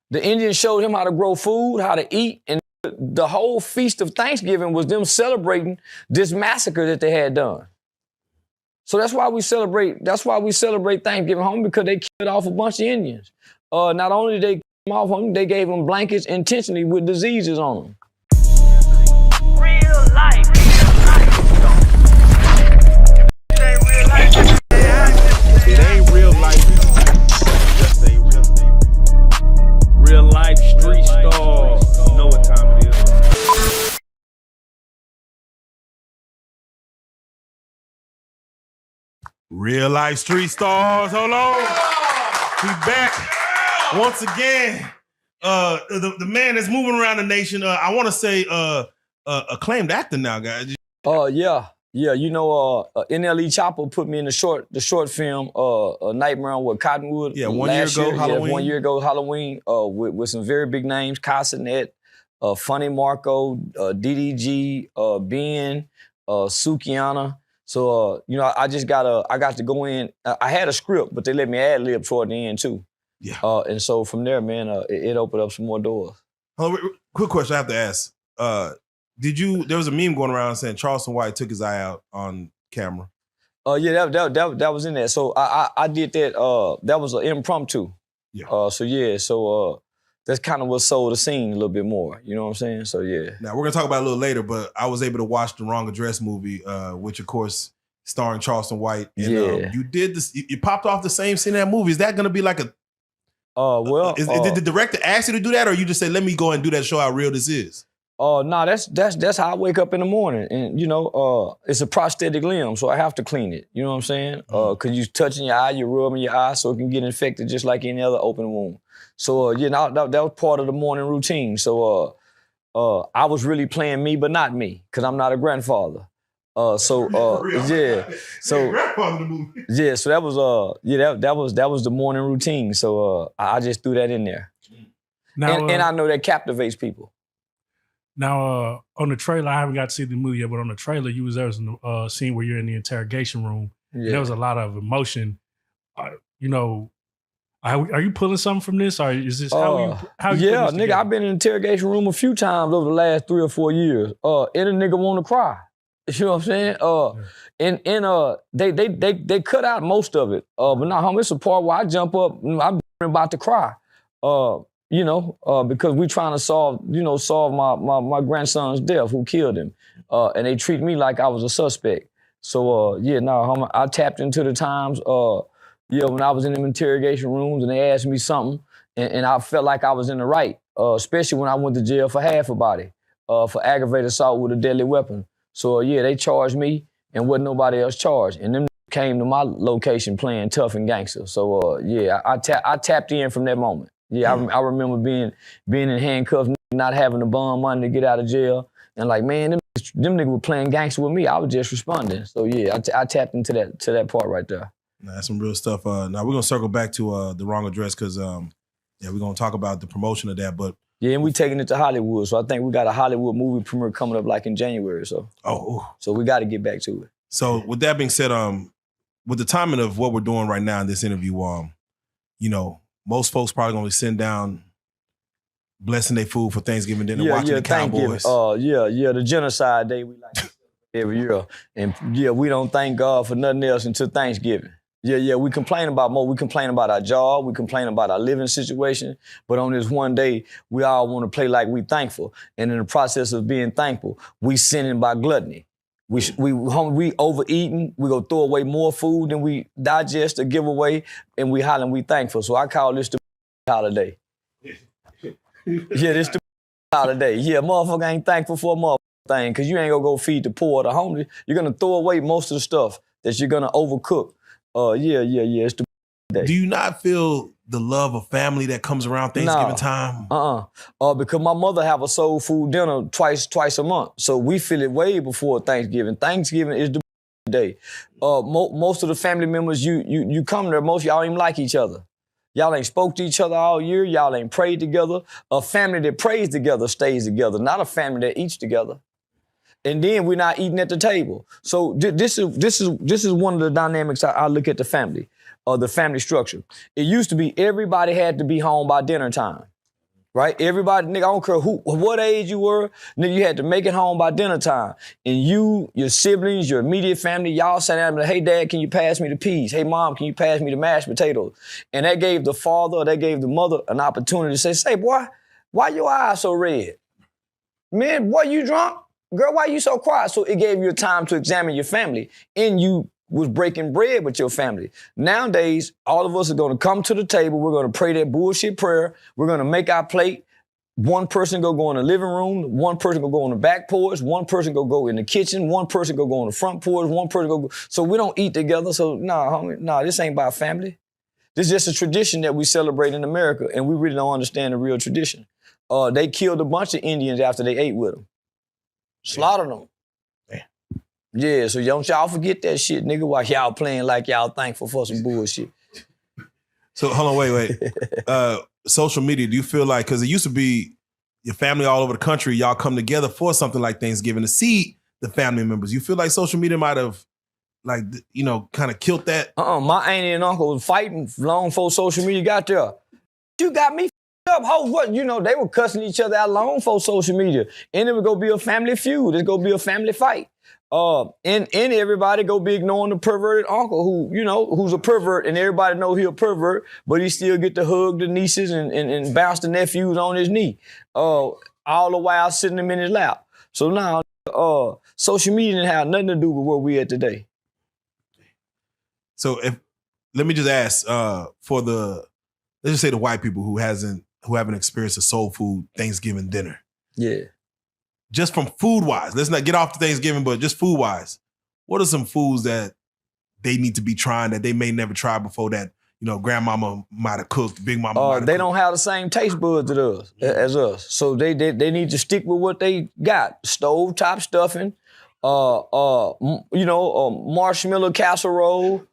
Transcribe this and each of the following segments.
The Indians showed him how to grow food, how to eat, and the whole feast of Thanksgiving was them celebrating this massacre that they had done. So that's why we celebrate Thanksgiving, homie, because they killed off a bunch of Indians. Not only did they kill them off, homie, they gave them blankets intentionally with diseases on them. Real life. It ain't real life. It ain't real life. Just a real life street Starz. You know what time it is. Real life street Starz. Hold on. We back once again. The man that's moving around the nation. I want to say acclaimed actor now, guys. Yeah. You know, NLE Chopper put me in the short film, Nightmare with Cottonwood. Yeah, 1 year ago, Halloween. Yeah, 1 year ago, Halloween, with some very big names, Casanet, Funny Marco, DDG, Ben, Sukiana. So, you know, I got to go in. I had a script, but they let me ad-lib toward the end, too. Yeah. And so from there, man, it opened up some more doors. Quick question I have to ask. There was a meme going around saying Charleston White took his eye out on camera. Yeah, that was in there. So I did that. That was an impromptu. Yeah. So that's kind of what sold the scene a little bit more. You know what I'm saying? So yeah. Now we're gonna talk about it a little later, but I was able to watch The Wrong Address movie, which of course starring Charleston White. And you did this. You popped off the same scene in that movie. Is that gonna be like a? Did the director ask you to do that, or you just say, "Let me go and do that, show how real this is"? No, that's how I wake up in the morning, and you know, it's a prosthetic limb, so I have to clean it. You know what I'm saying? Cause you touching your eye, you're rubbing your eye, so it can get infected just like any other open wound. So that was part of the morning routine. So I was really playing me, but not me, cause I'm not a grandfather. Yeah. So grandfather the movie. Yeah. So that was that was the morning routine. So I just threw that in there. Now, and I know that captivates people. Now, on the trailer, I haven't got to see the movie yet, but on the trailer, there was a scene where you're in the interrogation room. Yeah. There was a lot of emotion. You know, are you pulling something from this, or is this how you? Yeah, nigga, I've been in the interrogation room a few times over the last 3 or 4 years. And a nigga want to cry. You know what I'm saying? They cut out most of it. But now, homie, it's a part where I jump up. I'm about to cry. You know, because we trying to solve my grandson's death, who killed him. And they treat me like I was a suspect. So, I tapped into the times, when I was in them interrogation rooms and they asked me something, and I felt like I was in the right, especially when I went to jail for half a body, for aggravated assault with a deadly weapon. So, they charged me and wasn't nobody else charged. And them came to my location playing tough and gangster. So, I tapped in from that moment. Yeah, I remember being in handcuffs, not having the bond money to get out of jail, and like, man, them niggas were playing gangster with me. I was just responding. So yeah, I tapped into that part right there. That's some real stuff. Now we're gonna circle back to The Wrong Address because we're gonna talk about the promotion of that. But yeah, and we taking it to Hollywood, so I think we got a Hollywood movie premiere coming up like in January. So so we got to get back to it. So with that being said, with the timing of what we're doing right now in this interview, you know. Most folks probably gonna sit down, blessing their food for Thanksgiving dinner, watching the Cowboys. The genocide day we like every year, and we don't thank God for nothing else until Thanksgiving. We complain about more. We complain about our job. We complain about our living situation. But on this one day, we all want to play like we thankful, and in the process of being thankful, we sinning by gluttony. We overeating, we go throw away more food than we digest or give away, and we hollering we thankful. So I call this the holiday. This the holiday. Yeah, motherfucker ain't thankful for a motherfucker thing, because you ain't gonna go feed the poor or the homeless. You're gonna throw away most of the stuff that you're gonna overcook. It's the day. Do you not feel the love of family that comes around Thanksgiving time? Because my mother have a soul food dinner twice a month. So we feel it way before Thanksgiving. Thanksgiving is the day. Most of the family members you come there, most of y'all ain't even like each other. Y'all ain't spoke to each other all year. Y'all ain't prayed together. A family that prays together stays together, not a family that eats together. And then we're not eating at the table. So this is one of the dynamics I look at the family. The family structure. It used to be everybody had to be home by dinner time. right? Everybody, nigga, I don't care what age you were, nigga, you had to make it home by dinner time. And you, your siblings, your immediate family, y'all sat down and like, hey, Dad, can you pass me the peas? Hey, Mom, can you pass me the mashed potatoes? And that gave the father, or that gave the mother an opportunity to say, boy, why your eyes so red? Man, boy, you drunk? Girl, why you so quiet? So it gave you a time to examine your family, and you was breaking bread with your family. Nowadays, all of us are going to come to the table. We're going to pray that bullshit prayer. We're going to make our plate. One person go in the living room. One person go on the back porch. One person go in the kitchen. One person go on the front porch. One person go. So we don't eat together. So nah, homie, nah, this ain't about family. This is just a tradition that we celebrate in America, and we really don't understand the real tradition. They killed a bunch of Indians after they ate with them. Slaughtered them. Yeah, so don't y'all forget that shit, nigga, while y'all playing like y'all thankful for some bullshit. So hold on, wait. Social media, do you feel like, because it used to be your family all over the country, y'all come together for something like Thanksgiving to see the family members. You feel like social media might have, like, you know, kind of killed that? My auntie and uncle was fighting long before social media got there. You got me up, ho, what? You know, they were cussing each other out long before social media. And it would go be a family feud. It's gonna be a family fight. And everybody go be ignoring the perverted uncle who, you know, who's a pervert, and everybody know he a pervert, but he still get to hug the nieces and bounce the nephews on his knee. All the while sitting them in his lap. So now, social media didn't have nothing to do with where we at today. So let me just ask, let's just say the white people who haven't experienced a soul food Thanksgiving dinner. Yeah. Just from food-wise, let's not get off to Thanksgiving, but just food-wise, what are some foods that they need to be trying that they may never try before that, you know, grandmama might have cooked, big mama might have They cooked? don't have the same taste buds as us. So they need to stick with what they got. Stovetop stuffing, marshmallow casserole,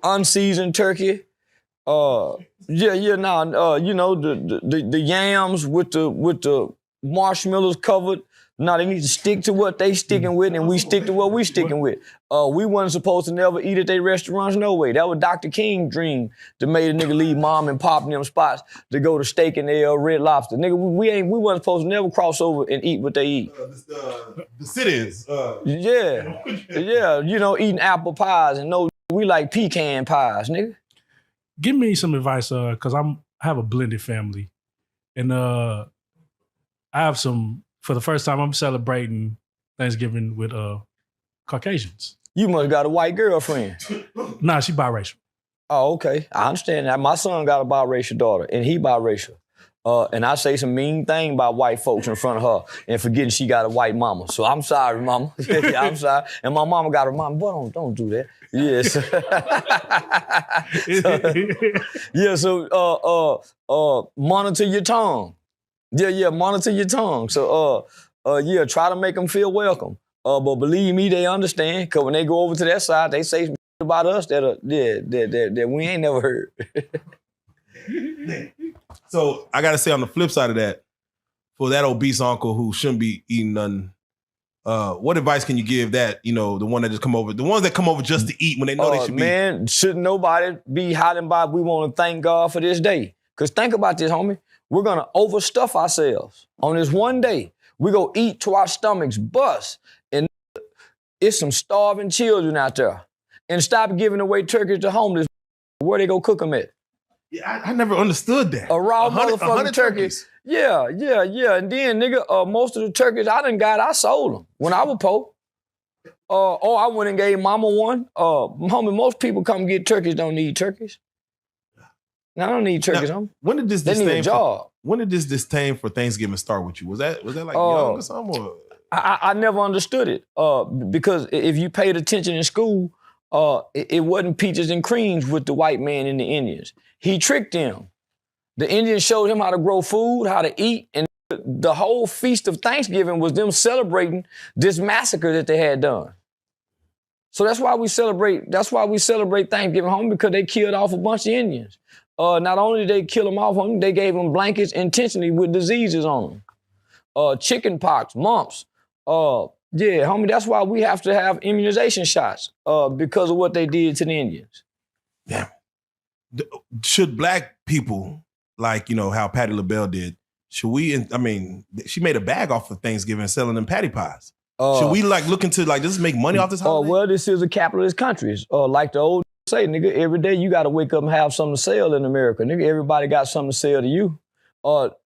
unseasoned turkey. The yams with the marshmallows covered. No, they need to stick to what they sticking with, and we stick to what we sticking with. We wasn't supposed to never eat at their restaurants, no way. That was Dr. King's dream to make a nigga leave mom and pop in them spots to go to Steak and Red Lobster. Nigga, we wasn't supposed to never cross over and eat what they eat. The sit-ins. Eating apple pies, and no, we like pecan pies, nigga. Give me some advice, because I have a blended family, and I have some. For the first time, I'm celebrating Thanksgiving with Caucasians. You must got a white girlfriend. Nah, she biracial. Oh, okay. I understand that. My son got a biracial daughter, and he biracial. And I say some mean thing about white folks in front of her and forgetting she got a white mama. So I'm sorry, mama. Yeah, I'm sorry. And my mama got a mama. Boy, don't do that. Yes. So monitor your tongue. Yeah, monitor your tongue. So, try to make them feel welcome. But believe me, they understand. Because when they go over to that side, they say about us that we ain't never heard. So I got to say, on the flip side of that, for that obese uncle who shouldn't be eating nothing, what advice can you give that, the one that just come over, the ones that come over just to eat when they know they should be? Man, shouldn't nobody be hiding by, we want to thank God for this day. Because think about this, homie. We're going to overstuff ourselves. On this one day, we go eat to our stomachs bust. And it's some starving children out there. And stop giving away turkeys to homeless. Where they go cook them at? Yeah, I never understood that. A raw motherfucking turkey. Yeah. And then, nigga, most of the turkeys I sold them when I was poor. I went and gave mama one. Homie, most people come get turkeys don't need turkeys. I don't need turkeys, homie. When did this they need a job. When did this disdain for Thanksgiving start with you? Was that like young or something? Or? I never understood it because if you paid attention in school, it wasn't peaches and creams with the white man and the Indians. He tricked them. The Indians showed him how to grow food, how to eat, and the whole feast of Thanksgiving was them celebrating this massacre that they had done. So that's why we celebrate Thanksgiving, homie, because they killed off a bunch of Indians. Not only did they kill them off, homie, they gave them blankets intentionally with diseases on them. Chicken pox, mumps. Homie, that's why we have to have immunization shots because of what they did to the Indians. Damn. Should black people like, you know, how Patti LaBelle did, should we, I mean, she made a bag off of Thanksgiving selling them patty pies. Should we like look into like, just make money off this holiday? Well, this is a capitalist country. Like the old say, nigga, every day you got to wake up and have something to sell in America. Nigga, everybody got something to sell to you.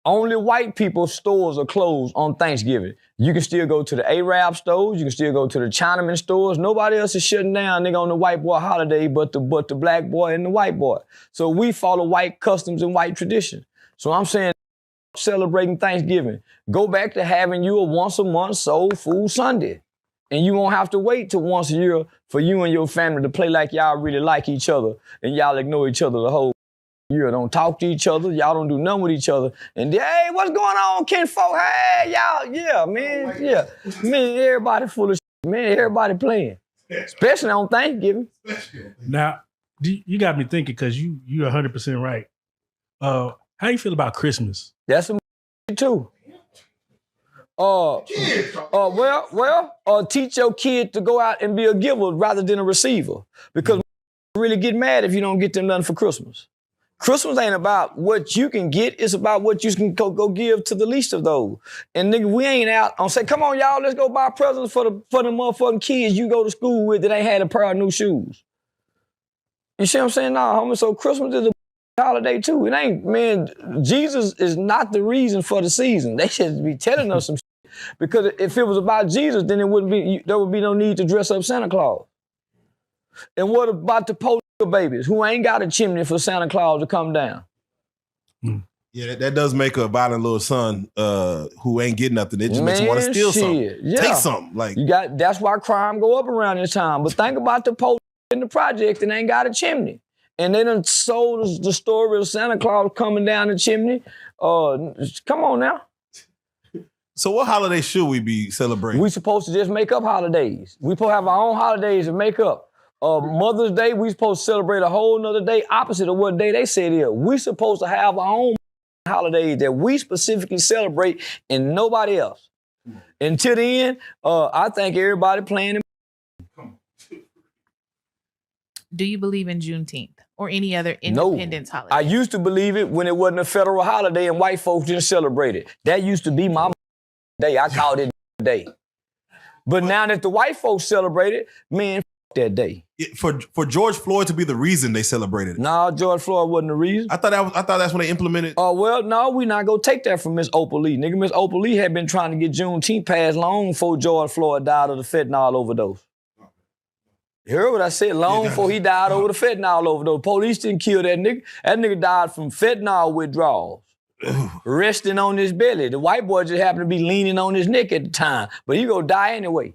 Only white people's stores are closed on Thanksgiving. You can still go to the Arab stores. You can still go to the Chinaman stores. Nobody else is shutting down, nigga, on the white boy holiday but the black boy and the white boy. So we follow white customs and white tradition. So I'm saying celebrating Thanksgiving. Go back to having you a once a month soul food Sunday. And you won't have to wait till once a year for you and your family to play like y'all really like each other and y'all ignore each other the whole year. Don't talk to each other. Y'all don't do nothing with each other. And hey, what's going on, kinfolk? Hey, y'all, yeah, man, yeah. Man, everybody full of shit, man. Everybody playing. Especially on Thanksgiving. Now, you got me thinking because you're 100% right. How you feel about Christmas? That's some too. Teach your kid to go out and be a giver rather than a receiver. Because really get mad if you don't get them nothing for Christmas. Christmas ain't about what you can get, it's about what you can go give to the least of those. And nigga, we ain't out on say, come on, y'all, let's go buy presents for the motherfucking kids you go to school with that ain't had a pair of new shoes. You see what I'm saying? Nah, homie, so Christmas is a holiday too. It ain't, man, Jesus is not the reason for the season. They should be telling us some shit. Because if it was about Jesus, then there would be no need to dress up Santa Claus. And what about the poor babies who ain't got a chimney for Santa Claus to come down? Yeah, that does make a violent little son who ain't getting nothing. It just makes him want to steal something. Yeah. Take something. Like that's why crime go up around this time. But think about the poor in the project and ain't got a chimney. And they done sold the story of Santa Claus coming down the chimney. Come on now. So what holiday should we be celebrating? We supposed to just make up holidays. We supposed to have our own holidays and make up. Mother's Day, we supposed to celebrate a whole nother day opposite of what day they said it is. We supposed to have our own holidays that we specifically celebrate and nobody else. Until the end, I think everybody playing. Do you believe in Juneteenth or any other independence holiday? I used to believe it when it wasn't a federal holiday and white folks didn't celebrate it. That used to be my day. I called it day. But now that the white folks celebrate it, man, that day. For George Floyd to be the reason they celebrated it. No, George Floyd wasn't the reason. I thought that's when they implemented. Oh, well, no, we not gonna take that from Miss Opal Lee. Nigga, Miss Opal Lee had been trying to get Juneteenth passed long before George Floyd died of the fentanyl overdose. You heard what I said? Long before he died over the fentanyl overdose. Police didn't kill that nigga. That nigga died from fentanyl withdrawals. Resting on his belly. The white boy just happened to be leaning on his neck at the time. But he gonna die anyway.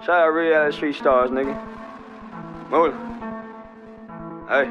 Shout out Reallyfe Street Starz, nigga. Move it. Hey.